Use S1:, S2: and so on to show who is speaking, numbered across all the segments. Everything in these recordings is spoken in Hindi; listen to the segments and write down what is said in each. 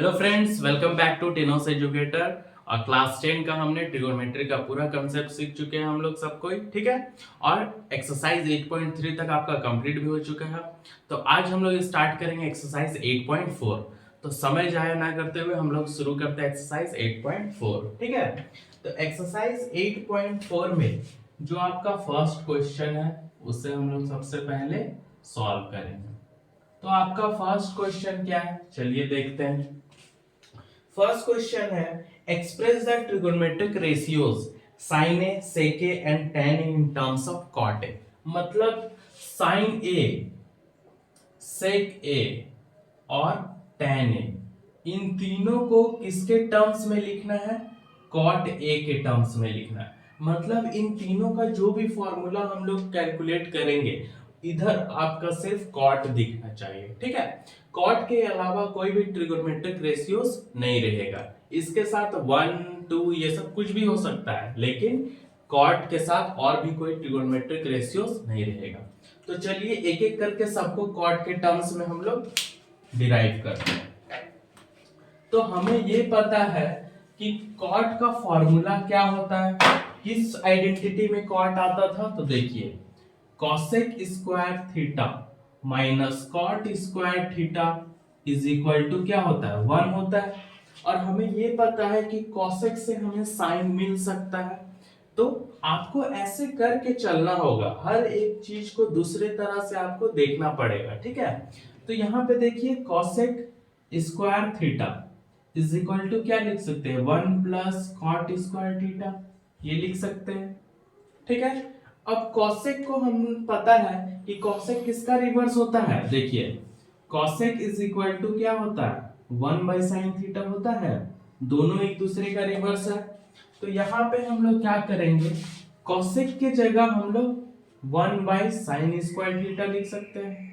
S1: Hello friends, welcome back to Tenos educator. और क्लास 10 का हमने ट्रिगोनोमेट्री का पूरा कंसेप्ट सीख चुके हैं हम लोग सब कोई, ठीक है। और एक्सरसाइज 8.3 तक आपका कंप्लीट भी हो चुका है। तो आज हम लोग स्टार्ट करेंगे एक्सरसाइज 8.4। तो समय जाया ना करते हुए हम लोग शुरू करते हैं एक्सरसाइज 8.4, ठीक है। तो एक्सरसाइज 8.4 में जो आपका फर्स्ट क्वेश्चन है उसे हम लोग सबसे पहले सॉल्व करेंगे। तो आपका फर्स्ट क्वेश्चन क्या है, चलिए देखते हैं। फर्स्ट क्वेश्चन है express the trigonometric ratios sine A sec A and tan A in terms of cot A. मतलब साइन ए, सेक ए और tan ए, इन तीनों को किसके टर्म्स में लिखना है? cot ए के टर्म्स में लिखना है। मतलब इन तीनों का जो भी फॉर्मूला हम लोग कैलकुलेट करेंगे इधर आपका सिर्फ कॉट दिखना चाहिए, ठीक है। कॉट के अलावा कोई भी ट्रिगोनोमेट्रिक रेशियोज नहीं रहेगा। इसके साथ 1, 2 ये सब कुछ भी हो सकता है, लेकिन कॉट के साथ और भी कोई ट्रिगोनोमेट्रिक रेशियोज नहीं रहेगा। तो चलिए एक एक करके सबको कॉट के टर्म्स में हम लोग डिराइव करते हैं। तो हमें ये पता है कि कॉट का फॉर्मूला क्या होता है। किस आइडेंटिटी में कॉट आता था? तो देखिए cosec square theta minus cot square theta is equal to क्या होता है? 1 होता है। और हमें ये पता है कि cosec से हमें साइन मिल सकता है। तो आपको ऐसे करके चलना होगा, हर एक चीज को दूसरे तरह से आपको देखना पड़ेगा, ठीक है। तो यहाँ पे देखिए cosec square theta is equal to क्या लिख सकते हैं? 1 प्लस कॉट स्क्वायर थीटा, ये लिख सकते हैं, ठीक है। अब कॉसेक को हम पता है कि कॉसेक किसका रिवर्स होता है। देखिए कॉसेक इज इक्वल टू क्या होता है? 1 बाई साइन थीटा होता है। दोनों एक दूसरे का रिवर्स है। तो यहाँ पे हम लोग क्या करेंगे, कॉसेक के जगह हम लोग 1 बाई साइन स्क्वायर थीटा लिख सकते हैं,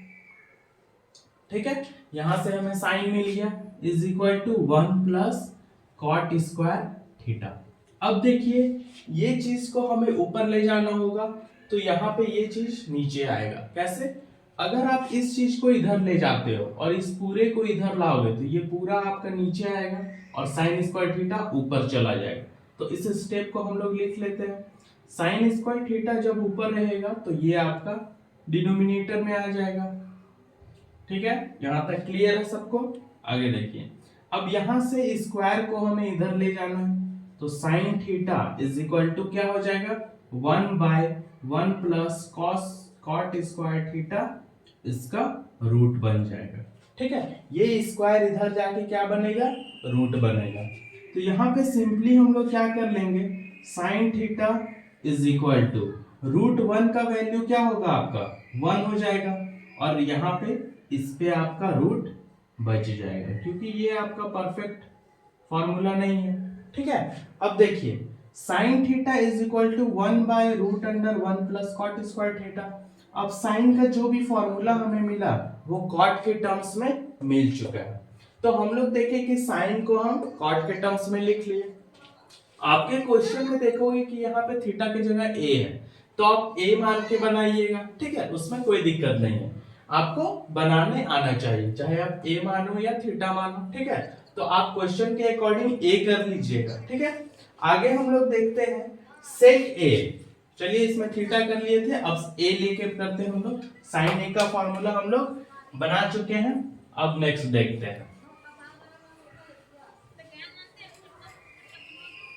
S1: ठीक है। यहां से हमें साइन मिल गया is equal to 1 plus cot square theta. अब देखिए ये चीज को हमें ऊपर ले जाना होगा, तो यहाँ पे ये चीज नीचे आएगा। कैसे? अगर आप इस चीज को इधर ले जाते हो और इस पूरे को इधर लाओगे तो ये पूरा आपका नीचे आएगा और साइन स्क्वायर थीटा ऊपर चला जाएगा। तो इस स्टेप को हम लोग लिख लेते हैं। साइन स्क्वायर थीटा जब ऊपर रहेगा तो ये आपका डिनोमिनेटर में आ जाएगा, ठीक है। यहां तक क्लियर है सबको? आगे देखिए, अब यहां से स्क्वायर को हमें इधर ले जाना है, तो sine theta is equal to क्या हो जाएगा? 1 by 1 plus cos cot square theta, इसका रूट बन जाएगा, ठीक है। ये स्क्वायर इधर जाके क्या बनेगा? रूट बनेगा। तो यहाँ पे सिंपली हम लोग क्या कर लेंगे, sine theta is equal to root 1 का वैल्यू क्या होगा आपका? 1 हो जाएगा। और यहाँ पे इस पे आपका रूट बच जाएगा, क्योंकि ये आपका परफेक्ट फॉर्मूला नहीं है, ठीक है। अब देखिए sine theta is equal to 1 by root under 1 plus cot square theta. अब साइन का जो भी फॉर्मूला हमें मिला वो कॉट के टर्म्स में मिल चुका है। तो हम लोग देखें कि साइन को हम कॉट के टर्म्स में लिख लिए। आपके क्वेश्चन में देखोगे कि यहाँ पे थीटा की जगह ए है, तो आप ए मान के बनाइएगा, ठीक है। उसमें कोई दिक्कत नहीं है, आपको बनाने आना चाहिए, चाहे आप ए मानो या थीटा मानो, ठीक है। तो आप क्वेश्चन के अकॉर्डिंग ए कर लीजिएगा, ठीक है। आगे हम लोग देखते हैं सेक ए। चलिए इसमें थीटा कर लिए थे, अब ए लेके करते हैं हम लोग। साइन ए का फॉर्मूला हम लोग बना चुके हैं। अब नेक्स्ट देखते हैं।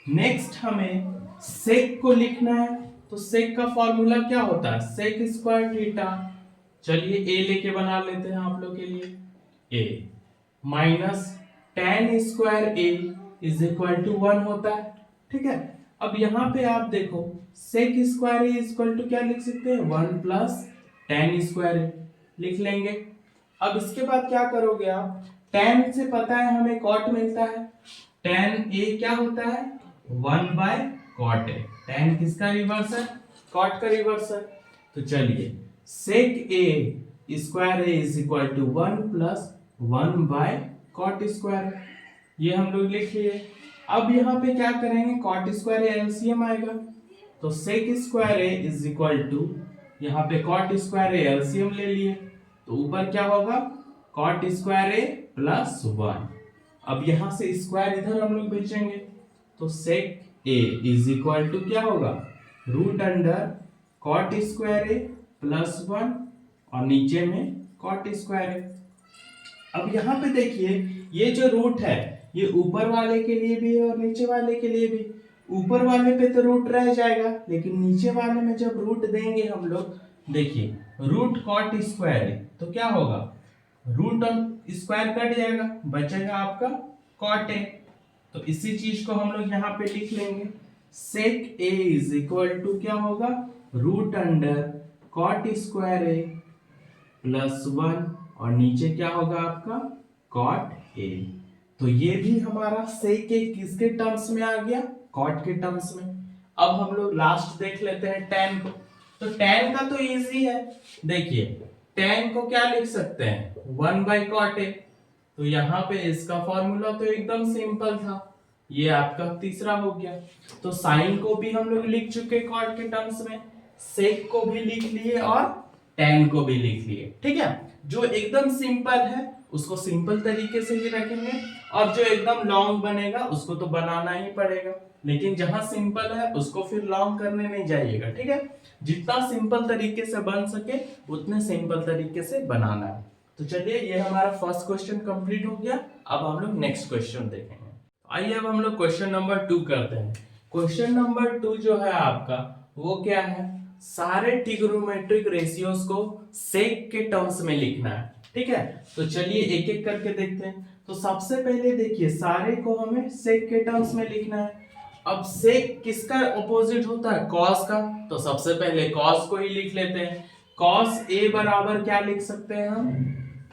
S1: नेक्स्ट हमें सेक को लिखना है, तो सेक का फॉर्मूला क्या होता है? सेक स्क्वायर थीटा, चलिए ए लेके बना लेते हैं आप लोग के लिए। A minus tan square A is equal to 1 होता है, ठीक है। अब यहाँ पे आप देखो sec square A is equal to क्या लिख सकते हैं? 1 प्लस tan स्क्वायर ए लिख लेंगे। अब इसके बाद क्या करोगे आप? tan से पता है हमें cot मिलता है। tan ए क्या होता है? 1 बाय कॉट ए। tan किसका रिवर्स है? कॉट का रिवर्स है। तो चलिए sec A square A is equal to 1 plus 1 by cot square, ये हम लोग लिख लिए। अब यहाँ पे क्या करेंगे? कॉट स्क्वायर ए एलसीएम आएगा, तो sec square A is equal to, यहाँ पे कॉट स्क्वायर ए एलसीएम ले लिए, तो ऊपर क्या होगा? कॉट स्क्वायर ए प्लस 1, अब यहां से स्क्वायर इधर हम लोग भेजेंगे, तो सेक ए इज इक्वल टू क्या होगा, root under cot square A plus 1 और नीचे में कॉट स्क्वायर ए। अब यहाँ पे देखिए ये जो रूट है ये ऊपर वाले के लिए भी है और नीचे वाले के लिए भी। ऊपर वाले पे तो रूट रह जाएगा, लेकिन नीचे वाले में जब रूट देंगे हम लोग, देखिए रूट कॉट स्क्वायर है तो क्या होगा, रूट और स्क्वायर कट जाएगा, बचेगा आपका कॉट ए। तो इसी चीज को हम लोग यहाँ पे लिख लेंगे, सेक ए इज इक्वल टू क्या होगा, root under cot square A plus 1 और नीचे क्या होगा आपका कॉट ए। तो ये भी हमारा सेक ए किसके टर्म्स में आ गया, कॉट के टर्म्स में। अब हम लोग लास्ट देख लेते हैं tan को। तो tan का तो इजी है, देखिए tan को क्या लिख सकते हैं 1 बाई कॉट ए। तो यहाँ पे इसका फॉर्मूला तो एकदम सिंपल था, ये आपका तीसरा हो गया। तो साइन को भी हम लोग लिख चुके कॉट के टर्म्स में, सेक को भी लिख लिए और tan को भी लिख लिए। ठीक है, जो एकदम सिंपल है उसको सिंपल तरीके से ही रखेंगे और जो एकदम लॉन्ग बनेगा उसको तो बनाना ही पड़ेगा, लेकिन जहां सिंपल है उसको फिर लॉन्ग करने नहीं जाइएगा। ठीक है, जितना सिंपल तरीके से बन सके उतने सिंपल तरीके से बनाना है। तो चलिए ये हमारा फर्स्ट क्वेश्चन कंप्लीट हो गया। अब हम लोग नेक्स्ट क्वेश्चन देखेंगे। आइए अब हम लोग क्वेश्चन नंबर 2 करते हैं। क्वेश्चन नंबर 2 जो है आपका वो क्या है, सारे ट्रिग्नोमेट्रिक रेशियोज को सेक के टर्म्स में लिखना है। ठीक है, तो चलिए एक एक करके देखते हैं। तो सबसे पहले देखिए सारे को हमें सेक के टर्म्स में लिखना है। अब सेक किसका ऑपोजिट होता है, कॉस का, तो सबसे पहले कॉस को ही लिख लेते हैं। कॉस ए बराबर क्या लिख सकते हैं हम,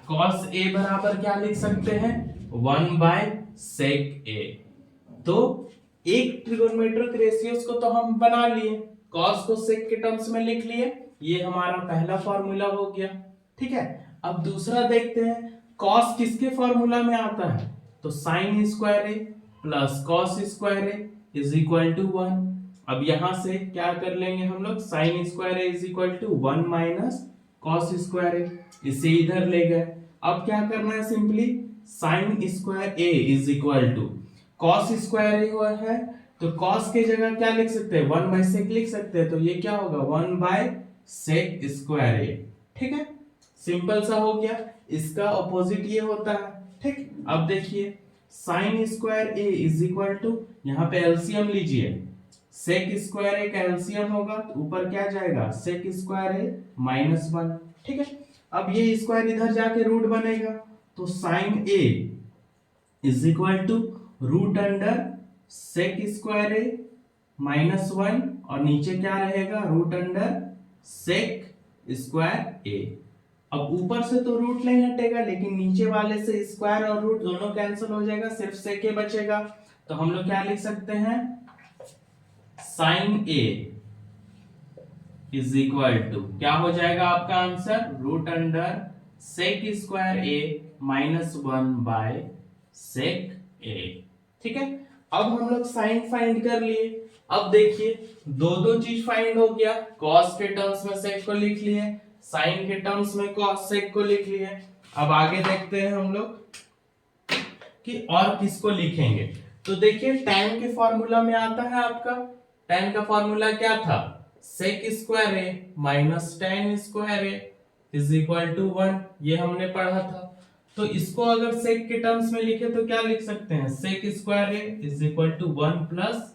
S1: कॉस ए बराबर क्या लिख सकते हैं 1 बाय सेक ए। तो एक ट्रिगोनोमेट्रिक रेशियोज को तो हम बना लिए, कॉस को सेक के टर्म्स में लिख लिए, ये हमारा पहला फॉर्मूला हो गया। ठीक है, अब दूसरा देखते हैं कॉस किसके फॉर्मूला में आता है, तो sine square A plus cos square A is equal to 1। अब यहां से क्या कर लेंगे हम लोग, sine square A is equal to 1 minus cos square A, इसे इधर ले गए। अब क्या करना है, simply sine square A is equal to cos square A हुआ है, तो कॉस के जगह क्या लिख सकते हैं 1 बाय सेक लिख सकते हैं, तो ये क्या होगा 1 बाय सेक स्क्वायर ए। ठीक है, सिंपल सा हो गया, इसका ऑपोजिट ये होता है। ठीक, अब देखिए sine square A is equal to, यहाँ पे एलसीएम लीजिए, सेक स्क्वायर ए का एलसीएम होगा तो ऊपर क्या जाएगा सेक स्क्वायर ए माइनस 1। ठीक है, अब ये स्क्वायर इधर जाके रूट बनेगा, तो sine A is equal to root under sec square A minus 1 और नीचे क्या रहेगा root under sec square A. अब ऊपर से तो रूट नहीं हटेगा, लेकिन नीचे वाले से स्क्वायर और रूट दोनों कैंसिल हो जाएगा, सिर्फ सेक ए बचेगा। तो हम लोग क्या लिख सकते हैं, sine A is equal to क्या हो जाएगा आपका answer, root under sec square A minus 1 by sec A. ठीक है, अब हम लोग साइन फाइंड कर लिए। अब देखिए दो चीज फाइंड हो गया, कॉस के टर्म्स में सेक को लिख लिए, साइन के टर्म्स में कॉस सेक को लिख लिए। अब आगे देखते हैं हम लोग कि और किसको लिखेंगे। तो देखिए tan के फॉर्मूला में आता है आपका, tan का फॉर्मूला क्या था, sec square A minus tan square A is equal to 1, ये हमने पढ़ा था। तो इसको अगर सेक के टर्म्स में लिखे तो क्या लिख सकते हैं, sec square A is equal to 1 plus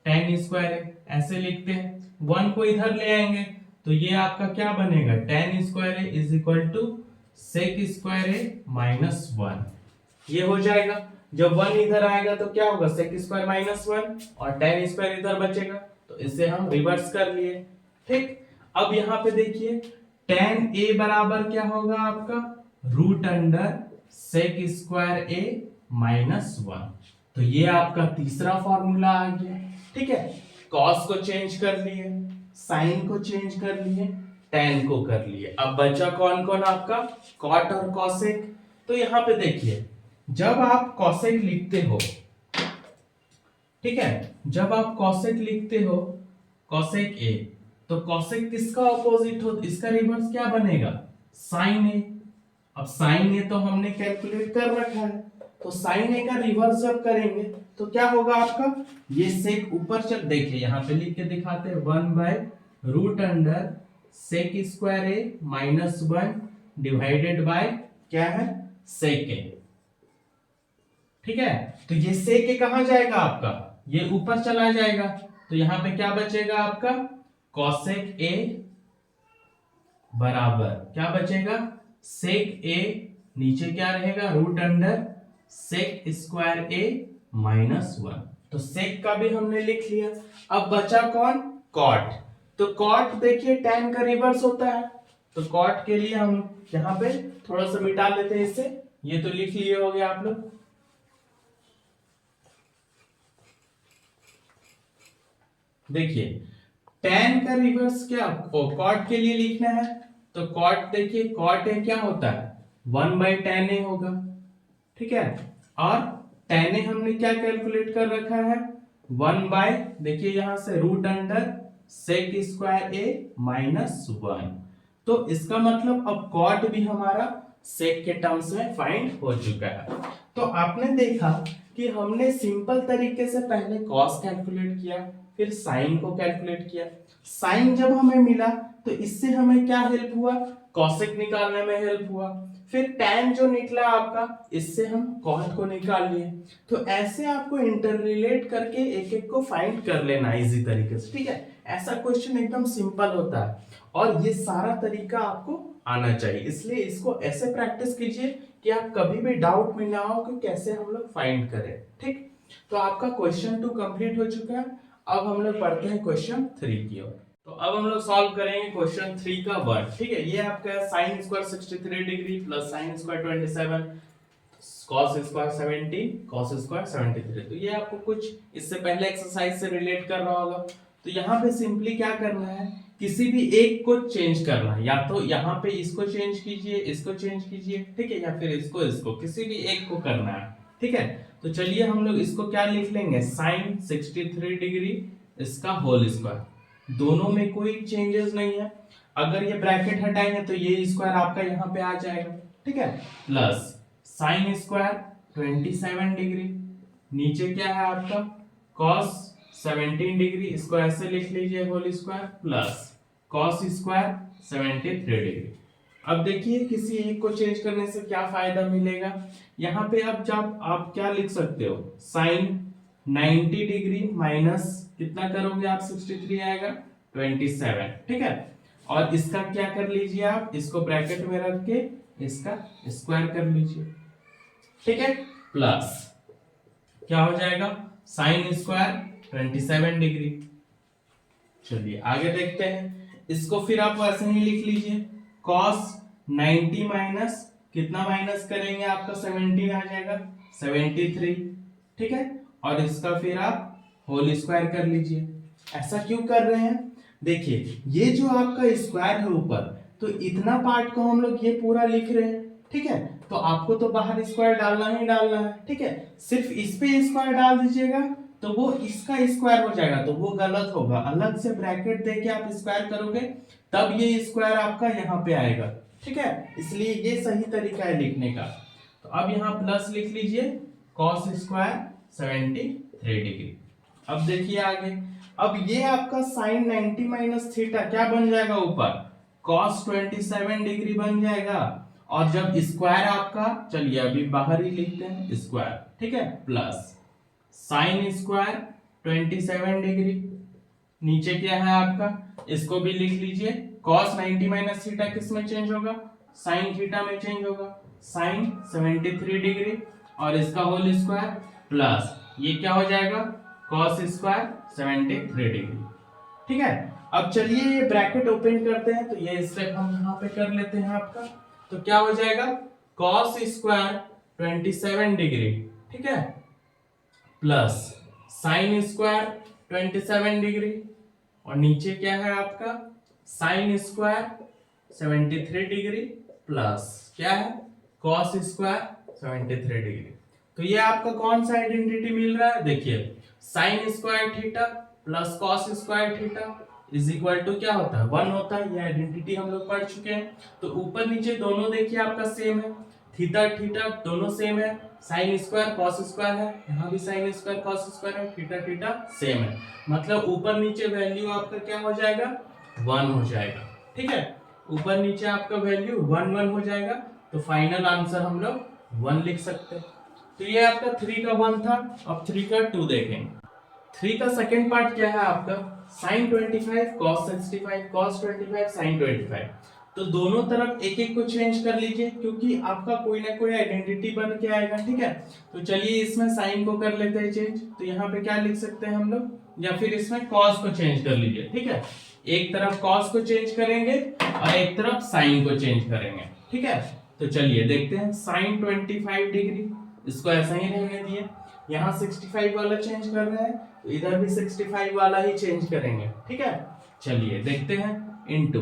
S1: tan square A, ऐसे लिखते हैं। 1 को इधर ले आएंगे तो ये आपका क्या बनेगा tan square A is equal to sec square A minus 1, ये हो जाएगा। जब 1 इधर आएगा तो क्या होगा सेक स्क्वायर माइनस 1 और tan स्क्वायर इधर बचेगा, तो इसे हम रिवर्स कर लिए। ठीक, अब यहाँ पे देखिए tan a बराबर क्या होगा आपका root under sec square A minus 1, तो ये आपका तीसरा फॉर्मूला आ गया। ठीक है, कॉस को चेंज कर लिए, साइन को चेंज कर लिए, tan को कर लिए। अब बचा कौन कौन आपका, कॉट और कॉसेक। तो यहाँ पे देखिए जब आप कॉसेक लिखते हो, ठीक है, जब आप कॉसेक लिखते हो कॉसेक ए, तो कॉसेक किसका ऑपोजिट हो, इसका रिवर्स क्या बनेगा साइन ए। अब साइन ए तो हमने कैलकुलेट कर रखा है, तो साइन ए का रिवर्स जब करेंगे तो क्या होगा आपका, ये सेक ऊपर चल, देखिए यहाँ पे लिख के दिखाते हैं 1/√अंडर sec square A -1 divided by क्या है, सेक ए। ठीक है, तो ये सेक ए कहां जाएगा आपका, ये ऊपर चला जाएगा, तो यहां पे क्या बचेगा आपका, कॉसेक ए बराबर क्या बचेगा, सेक ए, नीचे क्या रहेगा, root under sec square A -1। तो सेक का भी हमने लिख लिया। अब बचा कौन, कॉट। तो कॉट देखिए tan का रिवर्स होता है, तो कॉट के लिए हम यहाँ पे थोड़ा सा मिटा लेते हैं इससे, ये तो लिख लिए होगे आप लोग। देखिए tan का रिवर्स क्या कॉट के लिए लिखना है, तो कॉट देखिए कॉट ए क्या होता है 1/tan ए होगा। ठीक है, और tan ए हमने क्या कैलकुलेट कर रखा है 1 देखिए यहां से root under sec square A -1। तो इसका मतलब अब कॉट भी हमारा सेक के टर्म्स में फाइंड हो चुका है। तो आपने देखा कि हमने सिंपल तरीके से पहले कॉस कैलकुलेट किया, फिर साइन को कैलकुलेट किया। साइन जब हमें मिला तो इससे हमें क्या हेल्प हुआ, कॉसेक निकालने में हेल्प हुआ। फिर tan जो निकला आपका, इससे हम कॉट को निकाल लिए। तो ऐसे आपको इंटररिलेट करके एक एक को फाइंड कर लेना इजी तरीके से। ठीक है, ऐसा क्वेश्चन एकदम सिंपल होता है और ये सारा तरीका आपको आना चाहिए, इसलिए इसको ऐसे प्रैक्टिस कीजिए कि आप कभी भी डाउट में ना हो कि कैसे हम लोग फाइंड करें। ठीक, तो आपका क्वेश्चन 2 कंप्लीट हो चुका है। अब हम लोग पढ़ते हैं क्वेश्चन 3 की ओर। तो अब हम लोग सॉल्व करेंगे क्वेश्चन 3 का वर्ड। ठीक है, ये आपका sin square 63 degree plus sin square 27 cos square 70 cos square 73। तो ये आपको कुछ इससे पहले एक्सरसाइज से रिलेट कर रहा होगा। तो यहाँ पे सिंपली क्या करना है, किसी भी एक को चेंज करना है, या तो यहाँ पे इसको चेंज कीजिए, इसको चेंज कीजिए, ठीक है, या फिर इसको किसी भी एक को करना है। ठीक है, तो चलिए हम लोग इसको क्या लिख लेंगे, sin 63 डिग्री इसका होल स्क्वायर। दोनों में कोई चेंजेस नहीं है, अगर ये ब्रैकेट हटाएंगे तो ये स्क्वायर आपका यहाँ पे आ जाएगा। ठीक है, प्लस sin स्क्वायर 27 डिग्री, नीचे क्या है आपका cos 17 डिग्री, इसको ऐसे लिख लीजिए whole square, plus cos square 73 degree. अब देखिए किसी एक को चेंज करने से क्या फायदा मिलेगा, यहाँ पे अब जब आप क्या लिख सकते हो, sin 90 डिग्री माइनस कितना करोगे आप, 63 आएगा 27। ठीक है, और इसका क्या कर लीजिए आप, इसको ब्रैकेट में रख के इसका स्क्वायर कर लीजिए। ठीक है, प्लस क्या हो जाएगा sin स्क्वायर 27 डिग्री। चलिए आगे देखते हैं, इसको फिर आप ऐसे ही लिख लीजिए cos 90 माइनस कितना माइनस करेंगे, आपका 17 आ जाएगा 73। ठीक है, और इसका फिर आप होल स्क्वायर कर लीजिए। ऐसा क्यों कर रहे हैं, देखिए ये जो आपका स्क्वायर है ऊपर, तो इतना पार्ट को हम लोग ये पूरा लिख रहे हैं। ठीक है, तो आपको तो बाहर स्क्वायर डालना ही डालना है। ठीक है, सिर्फ इस पे स्क्वायर डाल दीजिएगा तो वो इसका स्क्वायर हो जाएगा, तो वो गलत होगा। अलग से ब्रैकेट देके आप स्क्वायर करोगे तब ये स्क्वायर आपका यहाँ पे आएगा। ठीक है, इसलिए ये सही तरीका है लिखने का। तो अब यहाँ प्लस लिख लीजिए cos स्क्वायर 73 डिग्री। अब देखिए आगे, अब ये आपका sin 90 माइनस थीटा क्या बन जाएगा, ऊपर cos 27 डिग्री बन जाएगा, और जब स्क्वायर आपका, चलिए अभी बाहर ही लिखते हैं स्क्वायर। ठीक है, प्लस sin स्क्वायर 27 डिग्री, नीचे क्या है आपका, इसको भी लिख लीजिए cos 90 माइनस थीटा किस में चेंज होगा, sin थीटा में चेंज होगा, sin 73 डिग्री, और इसका होल स्क्वायर, प्लस ये क्या हो जाएगा cos स्क्वायर 73 डिग्री। ठीक है, अब चलिए ये ब्रैकेट ओपन करते हैं, तो ये स्टेप हम यहाँ पे कर लेते हैं आपका। तो क्या हो जाएगा cos स्क्वायर 27 डिग्री, ठीक है, प्लस sin स्क्वायर 27 डिग्री, और नीचे क्या है आपका sin स्क्वायर 73 डिग्री, प्लस क्या है cos स्क्वायर 73 डिग्री। तो ये आपका कौन सा आइडेंटिटी मिल रहा है, देखिए sin square theta plus cos square theta is equal to क्या होता है 1 होता है। ये आइडेंटिटी हम लोग पढ़ चुके हैं। तो ऊपर नीचे दोनों देखिए आपका सेम है, थीटा थीटा दोनों सेम है, साइन स्क्वायर कॉस स्क्वायर है, यहाँ भी साइन स्क्वायर कॉस स्क्वायर है, थीटा थीटा सेम है, मतलब ऊपर नीचे वैल्यू आपका क्या हो जाएगा 1 हो जाएगा। ठीक है, ऊपर नीचे आपका वैल्यू 1 1 हो जाएगा, तो फाइनल आंसर हम लोग 1 लिख सकते हैं। तो ये आपका 3 का 1 था। अब 3 का 2 देखेंगे। 3 का सेकंड पार्ट क्या है आपका sin 25 cos 65 cos 25 sin 25। तो दोनों तरफ एक एक को चेंज कर लीजिए, क्योंकि आपका कोई ना कोई आइडेंटिटी बन के आएगा। ठीक है, तो चलिए इसमें साइन को कर लेते हैं चेंज। तो यहाँ पे क्या लिख सकते हैं हम लोग, या फिर इसमें कॉस को चेंज कर लीजिए। ठीक है, एक तरफ कॉस को चेंज करेंगे और एक तरफ साइन को चेंज करेंगे। ठीक है, तो चलिए देखते हैं। साइन 25 डिग्री, इसको ऐसा ही रहने दिए। यहाँ 65 वाला चेंज कर रहे हैं, तो इधर भी 65 वाला ही चेंज करेंगे। ठीक है, चलिए देखते हैं। इनटू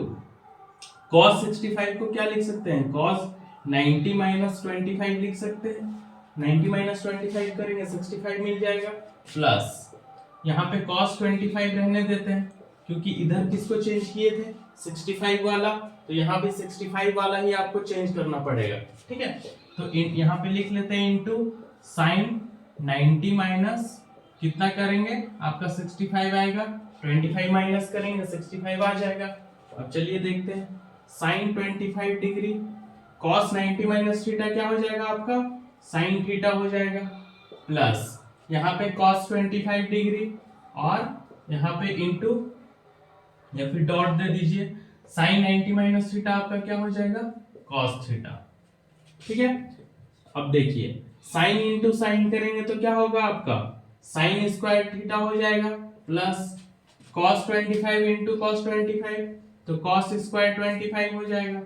S1: cos 65 को क्या लिख सकते हैं, cos 90 माइनस 25 लिख सकते हैं। 90 माइनस 25 करेंगे 65 मिल जाएगा, प्लस यहाँ पे cos 25 रहने देते हैं, क्योंकि इधर किसको चेंज किए थे 65 वाला, तो यहाँ भी 65 वाला ही आपको चेंज करना पड़ेगा। ठीक है, तो यहाँ पे लिख लेते हैं इनटू साइन 90 माइनस कितना करेंगे आपका 65 आएगा, 25 माइनस करेंगे 65 आ जाएगा। अब चलिए देखते हैं। Sine 25 degree cos 90 minus theta क्या हो जाएगा आपका साइन थीटा हो जाएगा, प्लस यहाँ पे cos 25 डिग्री और यहाँ पे इनटू या फिर डॉट दे दीजिए, साइन 90 माइनस थीटा आपका क्या हो जाएगा cos थीटा। ठीक है, अब देखिए साइन इंटू साइन करेंगे तो क्या होगा आपका साइन स्क्वायर थीटा हो जाएगा, प्लस cos 25 इंटू cos 25 तो cos स्क्वायर 25 हो जाएगा।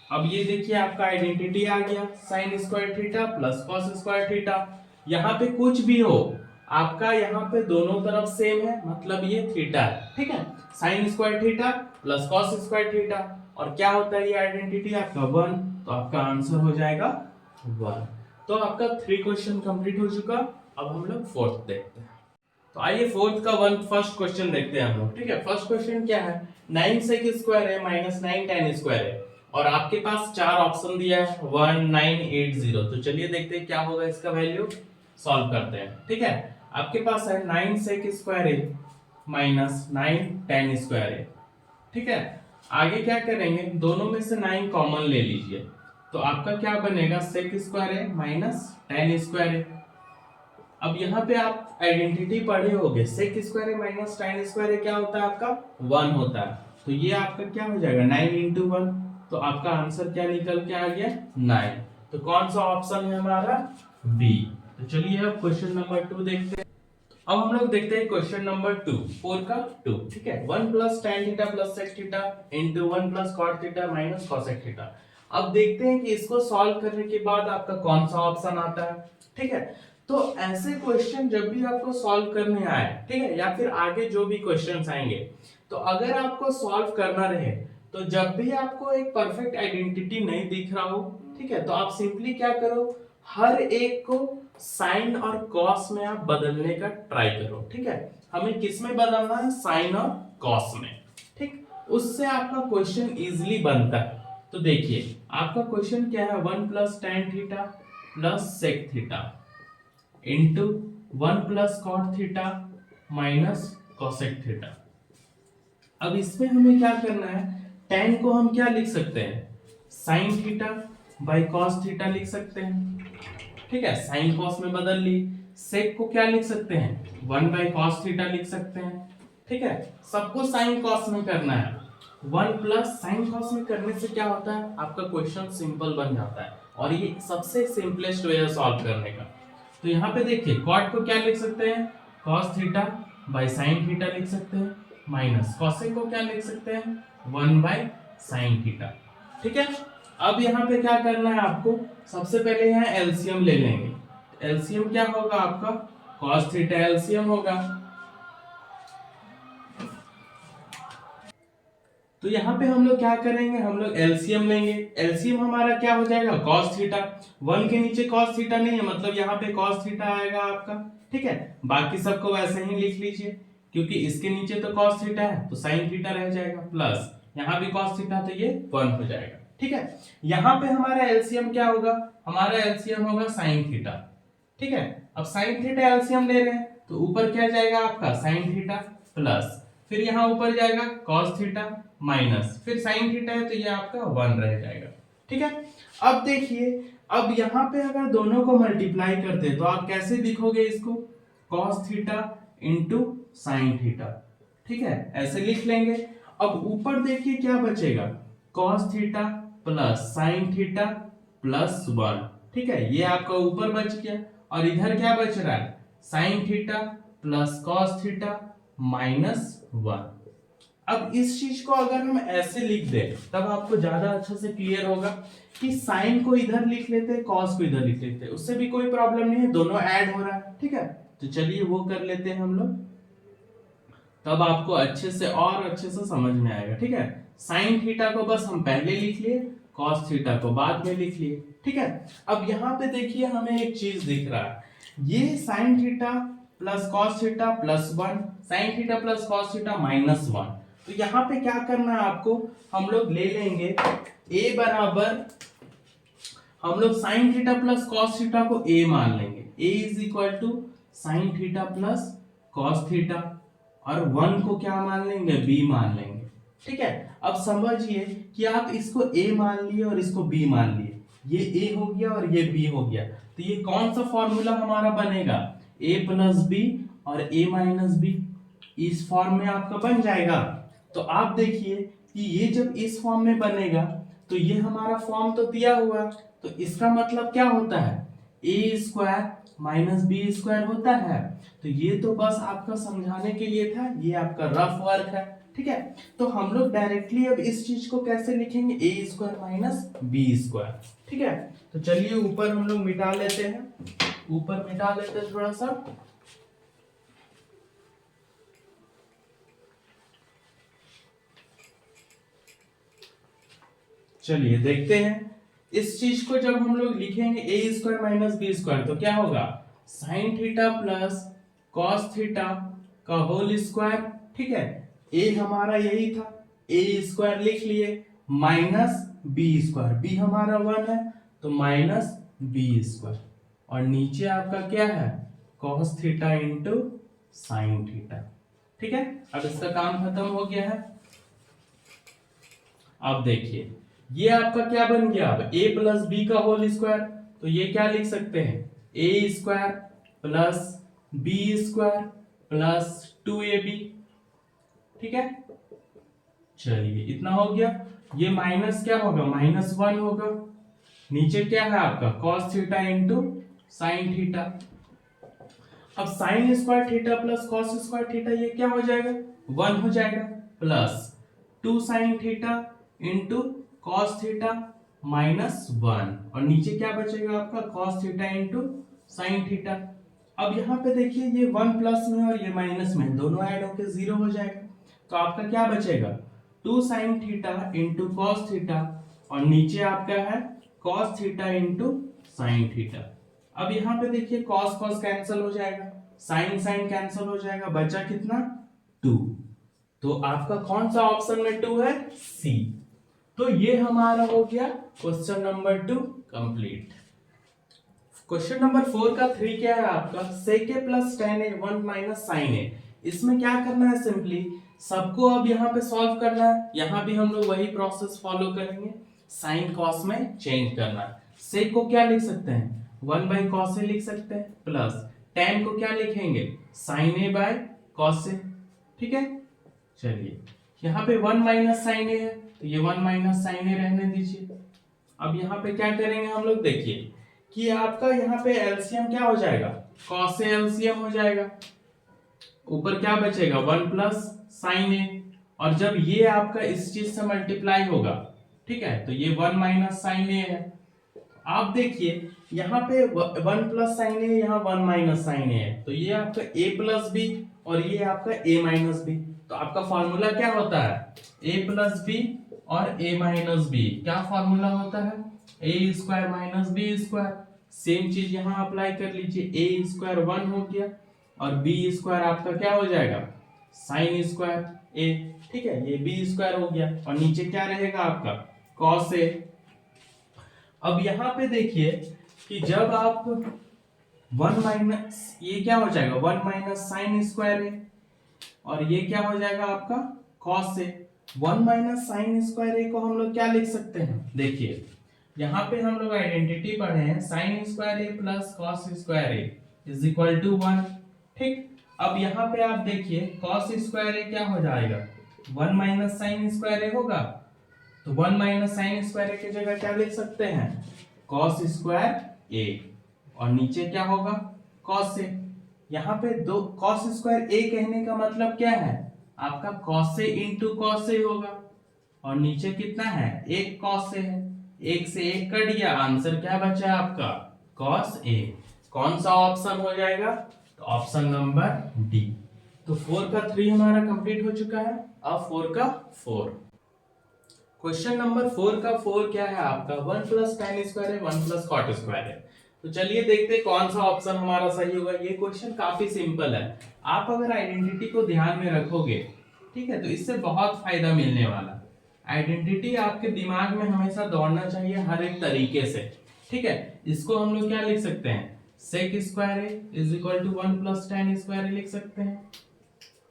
S1: अब ये देखिए आपका आइडेंटिटी आ गया, sign square theta plus cos square theta. यहाँ पे कुछ भी हो आपका यहाँ पे दोनों तरफ सेम है, मतलब ये थीटा है। ठीक है, sign square theta plus cos square theta, और क्या होता है ये आइडेंटिटी आपका 1, तो आपका आंसर हो जाएगा 1। तो आपका 3 क्वेश्चन कंप्लीट हो चुका। अब हम लोग 4th देखते हैं। तो आइए 4th का फर्स्ट क्वेश्चन देखते हैं हम लोग। ठीक है, फर्स्ट क्वेश्चन क्या है, 9 सेक स्क्वायर है माइनस 9 tan स्क्वायर है, और आपके पास 4 ऑप्शन दिया है 1 9 8 0। तो चलिए देखते हैं क्या होगा, इसका वैल्यू सॉल्व करते हैं। ठीक है, आपके पास है 9 सेक स्क्वायर है माइनस 9 tan स्क्वायर है। ठीक है, आगे क्या करेंगे, दोनों में से 9 कॉमन ले लीजिए, तो आपका क्या बनेगा सेक स्क्वायर है माइनस tan स्क्वायर है। अब यहाँ पे आप आइडेंटिटी पढ़े होंगे, सेक स्क्वायर है माइनस tan स्क्वायर है क्या होता है आपका 1 होता है, तो ये आपका क्या हो जाएगा 9 इंटू 1, तो आपका आंसर क्या निकल के आ गया 9। तो कौन सा ऑप्शन है हमारा बी। तो चलिए अब क्वेश्चन नंबर 2 देखते हैं। अब हम लोग देखते हैं क्वेश्चन नंबर 2, 4 का 2। ठीक है, 1 plus tan theta plus sec theta into 1 plus cot theta minus cosec theta. अब देखते हैं कि इसको सॉल्व करने के बाद आपका कौन सा ऑप्शन आता है। ठीक है, तो ऐसे क्वेश्चन जब भी आपको सॉल्व करने आए, ठीक है, या फिर आगे जो भी क्वेश्चंस आएंगे, तो अगर आपको सॉल्व करना रहे, तो जब भी आपको एक परफेक्ट आइडेंटिटी नहीं दिख रहा हो, ठीक है, तो आप सिंपली क्या करो, हर एक को साइन और कॉस में आप बदलने का ट्राई करो। ठीक है, हमें किस में बदलना है, साइन और कॉस में। ठीक, उससे आपका क्वेश्चन इजीली बनता है। तो देखिए आपका क्वेश्चन क्या है, 1 plus tan theta plus sec theta into 1 plus cot theta minus cosec theta. अब इसमें हमें क्या करना है, tan को हम क्या लिख सकते हैं, sin theta by cos theta लिख सकते हैं। ठीक है, sin cos में बदल ली। sec को क्या लिख सकते हैं, 1 बाई cos थीटा लिख सकते हैं। ठीक है, सबको sin cos में करना है। 1 प्लस sin cos में करने से क्या होता है, आपका क्वेश्चन सिंपल बन जाता है, और ये सबसे सिंपलेस्ट वे है सॉल्व करने का। तो यहाँ पे देखिए cot को क्या लिख सकते हैं, cos theta by sin theta लिख सकते हैं, माइनस cosec को क्या लिख सकते हैं, 1 बाई sin थीटा। ठीक है, अब यहाँ पे क्या करना है आपको, सबसे पहले यहाँ एलसीएम ले लेंगे। एलसीएम क्या होगा आपका, cos थीटा एलसीएम होगा। तो यहाँ पे हम लोग क्या करेंगे, हम लोग एलसीएम लेंगे। एलसीएम हमारा क्या हो जाएगा, cos थीटा। 1 के नीचे cos थीटा नहीं है, मतलब यहाँ पे cos थीटा आएगा आपका। ठीक है, बाकी सबको वैसे ही लिख लीजिए, क्योंकि इसके नीचे तो cos थीटा है तो sin थीटा रह जाएगा, प्लस यहाँ भी cos थीटा, तो ये 1 हो जाएगा। ठीक है, यहाँ पे हमारा एलसीएम क्या होगा, हमारा एलसीएम होगा sin थीटा। ठीक है। अब साइन थीटा एलसीएम ले रहे हैं तो ऊपर क्या जाएगा आपका साइन थीटा प्लस, फिर यहाँ ऊपर जाएगा कॉस थीटा माइनस, फिर साइन थीटा है तो ये आपका 1 रह जाएगा। ठीक है। अब देखिए, अब यहाँ पे अगर दोनों को मल्टीप्लाई करते हैं तो आप कैसे लिखोगे इसको, cos theta into sine theta. ठीक है, ऐसे लिख लेंगे। अब ऊपर देखिए क्या बचेगा, cos theta plus sign theta plus 1। ठीक है, ये आपका ऊपर बच गया। और इधर क्या बच रहा है, sign theta plus cos theta minus 1। अब इस चीज को अगर हम ऐसे लिख दें तब आपको ज्यादा अच्छे से क्लियर होगा कि साइन को इधर लिख लेते हैं, कॉस को इधर लिख लेते हैं, उससे भी कोई प्रॉब्लम नहीं है, दोनों ऐड हो रहा है। ठीक है, तो चलिए वो कर लेते हैं हम लोग, तब आपको अच्छे से और अच्छे से समझ में आएगा। ठीक है, साइन थीटा को बस हम पहले लिख लिए, कॉस थीटा को बाद में लिख लिए। ठीक है, अब यहाँ पे देखिए हमें एक चीज दिख रहा है, ये sign theta plus cos theta plus 1, sign theta plus cos theta minus 1। तो यहाँ पे क्या करना है आपको, हम लोग ले लेंगे a बराबर, हम लोग sine theta plus cos theta को a मान लेंगे, a is equal to sine theta plus cos theta, और 1 को क्या मान लेंगे, b मान लेंगे। ठीक है, अब समझिए कि आप इसको a मान लिए और इसको b मान लिए, ये a हो गया और ये b हो गया, तो ये कौन सा फॉर्मूला हमारा बनेगा, a प्लस b और a माइनस b, इस फॉर्म में आपका बन जाएगा। तो आप देखिए कि ये जब इस फॉर्म में बनेगा तो ये हमारा फॉर्म तो दिया हुआ, तो इसका मतलब क्या होता है, ए स्क्वायर माइनस बी स्क्वायर होता है। तो ये तो बस आपका समझाने के लिए था, ये आपका रफ वर्क है। ठीक है, तो हम लोग डायरेक्टली अब इस चीज को कैसे लिखेंगे, ए स्क्वायर माइनस बी स्क्वायर। ठीक है, तो चलिए ऊपर हम लोग मिटा लेते हैं, ऊपर मिटा लेते हैं थोड़ा सा। चलिए देखते हैं, इस चीज को जब हम लोग लिखेंगे ए स्क्वायर माइनस बी स्क्वायर तो क्या होगा, sign theta plus cos theta का होल स्क्वायर। ठीक है, ए हमारा यही था, ए स्क्वायर लिख लिए, माइनस बी स्क्वायर, बी हमारा 1 है तो माइनस बी स्क्वायर, और नीचे आपका क्या है, cos theta into sine theta. ठीक है, अब इसका काम खत्म हो गया है। अब देखिए ये आपका क्या बन गया, अब a प्लस बी का होल स्क्वायर, तो ये क्या लिख सकते हैं, a square plus B square plus 2ab। ठीक है, चलिए इतना हो गया, ये माइनस क्या होगा, माइनस 1 होगा, नीचे क्या है आपका cos theta into sine theta. अब sine square theta plus cos square theta ये क्या हो जाएगा, 1 हो जाएगा, plus 2 sine theta into cos theta minus 1, और नीचे क्या बचेगा आपका cos theta into sine theta. अब यहाँ पे देखिए ये 1 प्लस में और ये माइनस में, दोनों ऐड होकर 0 हो जाएगा, तो आपका क्या बचेगा, 2 sine theta into cos theta, और नीचे आपका है cos theta into sine theta. अब यहाँ पे देखिए cos cos कैंसिल हो जाएगा, साइन साइन कैंसिल हो जाएगा, बचा कितना 2, तो आपका कौन सा ऑप्शन में 2 है, सी। तो ये हमारा हो गया question number 2 complete. Question number 4 का 3 क्या है आपका, sec a plus tan a 1 minus sin a। इसमें क्या करना है, सिंपली सबको अब यहाँ पे सॉल्व करना है, यहाँ भी हम लोग वही प्रोसेस फॉलो करेंगे, साइन कॉस में चेंज करना है। sec को क्या लिख सकते हैं, 1 बाई कॉस ए लिख सकते हैं, प्लस tan को क्या लिखेंगे, sin a by cos A. ठीक है, चलिए यहाँ पे 1 माइनस साइन ए है तो ये 1 माइनस साइन ए रहने दीजिए। अब यहाँ पे क्या करेंगे हम लोग, देखिए कि आपका यहाँ पे एलसीएम क्या हो जाएगा, कॉस ए एलसीएम हो जाएगा, ऊपर क्या बचेगा 1 प्लस साइन ए, और जब ये आपका इस चीज से मल्टीप्लाई होगा, ठीक है, तो ये 1 माइनस साइन ए है। आप देखिए यहाँ पे 1 प्लस साइन ए, यहाँ 1 माइनस साइन ए है, तो ये आपका a प्लस बी और ये आपका a माइनस बी, तो आपका फॉर्मूला क्या होता है, a प्लस बी और a माइनस बी, क्या फॉर्मूला होता है, a square minus B square. Same चीज यहाँ अप्लाई कर लीजिए, a स्क्वायर 1 हो गया और b स्क्वायर आपका क्या हो जाएगा, साइन स्क्वायर a। ठीक है, ये b स्क्वायर हो गया और नीचे क्या रहेगा आपका cos a। अब यहाँ पे देखिए कि जब आप 1 माइनस ये क्या हो जाएगा 1 माइनस साइन स्क्वायर ए, और ये क्या हो जाएगा आपका cos A. 1 minus sign square ए को हम लोग क्या लिख सकते हैं, देखिए यहाँ पे हम लोग आइडेंटिटी पढ़े हैं sine square A plus cos square A is equal to 1। ठीक, अब यहाँ पे आप देखिए कॉस स्क्वायर ए क्या हो जाएगा 1 माइनस साइन स्क्वायर ए होगा, तो 1 माइनस साइन स्क्वायर ए की जगह क्या लिख सकते हैं कॉस स्क्वायर ए, और नीचे क्या होगा कॉस ए। यहाँ पे दो कॉस स्क्वायर ए कहने का मतलब क्या है आपका cos A into cos A होगा, और नीचे कितना है एक कॉस ए है, एक से एक कट गया, आंसर क्या बचा आपका कॉस ए। कौन सा ऑप्शन हो जाएगा, तो ऑप्शन नंबर डी। तो 4 का 3 हमारा कंप्लीट हो चुका है। अब 4 का 4, क्वेश्चन नंबर 4 का 4 क्या है आपका 1 प्लस tan स्क्वायर है 1 प्लस कॉट स्क्वायर है। तो चलिए देखते हैं कौन सा ऑप्शन हमारा सही होगा। ये क्वेश्चन काफी सिंपल है, आप अगर आइडेंटिटी को ध्यान में रखोगे ठीक है तो इससे बहुत फायदा मिलने वाला। आइडेंटिटी आपके दिमाग में हमेशा दौड़ना चाहिए हर एक तरीके से, ठीक है। इसको हम लोग क्या लिख सकते हैं sec square A is equal to 1 plus tan square A लिख सकते हैं।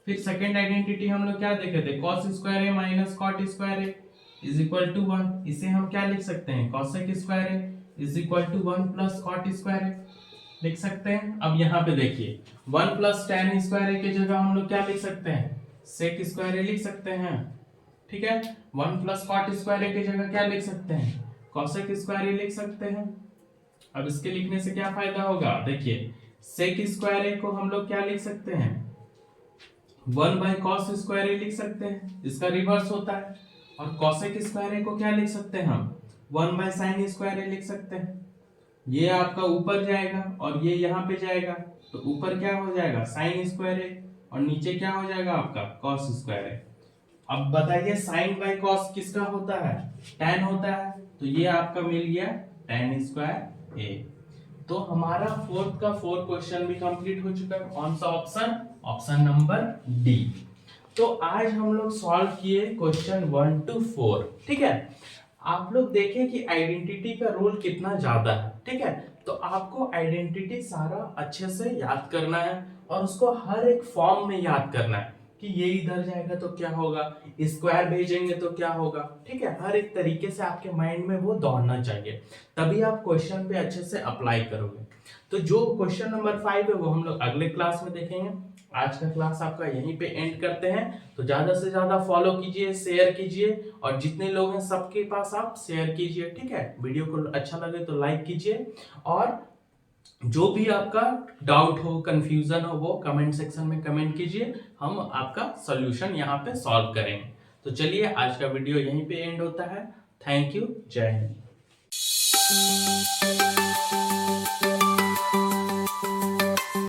S1: फिर सेकंड आइडेंटिटी हम लोग क्या देखे थे cos square A minus cot square A is equal to 1, इसे हम क्या लिख सकते हैं cosec square A is equal to 1 plus cot square A लिख सकते हैं। अब यहाँ पे देखिए 1 प्लस tan स्क्वायर ए की जगह हम लोग क्या लिख सकते हैं सेक स्क्वायर ए लिख सकते हैं, ठीक है। 1 प्लस cot स्क्वायर ए की जगह क्या लिख सकते हैं cosec स्क्वायर ए लिख सकते हैं। अब इसके लिखने से क्या फायदा होगा, देखिए सेक स्क्वायर ए को हम लोग क्या लिख सकते हैं 1 बाय cos स्क्वायर ए लिख सकते हैं, इसका रिवर्स होता है। और cosec स्क्वायर ए को क्या लिख सकते हैं हम 1 बाय sin स्क्वायर ए लिख सकते हैं। ये आपका ऊपर जाएगा और ये यहाँ पे जाएगा, तो ऊपर क्या हो जाएगा sin स्क्वायर ए और नीचे क्या हो जाएगा आपका cos स्क्वायर ए। अब बताइए sin बाय cos किसका होता है tan होता है, तो ये आपका मिल गया tan स्क्वायर ए। तो हमारा 4th का 4 क्वेश्चन भी कंप्लीट हो चुका है। कौन सा ऑप्शन, ऑप्शन नंबर डी। तो आज हम लोग सॉल्व किए क्वेश्चन 1 to 4, ठीक है। आप लोग देखें कि आइडेंटिटी का रोल कितना ज्यादा है, ठीक है। तो आपको आइडेंटिटी सारा अच्छे से याद करना है और उसको हर एक फॉर्म में याद करना है कि ये इधर जाएगा तो क्या होगा, स्क्वायर भेजेंगे तो क्या होगा, ठीक है। हर एक तरीके से आपके माइंड में वो दौड़ना चाहिए, तभी आप क्वेश्चन पे अच्छे से अप्लाई करोगे। तो जो क्वेश्चन नंबर 5 है वो हम लोग अगले क्लास में देखेंगे। आज का क्लास आपका यहीं पे एंड करते हैं। तो ज्यादा से ज्यादा फॉलो कीजिए, शेयर कीजिए, और जितने लोग हैं सबके पास आप शेयर कीजिए, ठीक है। वीडियो को अच्छा लगे तो लाइक कीजिए, और जो भी आपका डाउट हो, कंफ्यूजन हो, वो कमेंट सेक्शन में कमेंट कीजिए, हम आपका सॉल्यूशन यहाँ पे सॉल्व करेंगे। तो चलिए आज का वीडियो यहीं पे एंड होता है। थैंक यू, जय हिंद।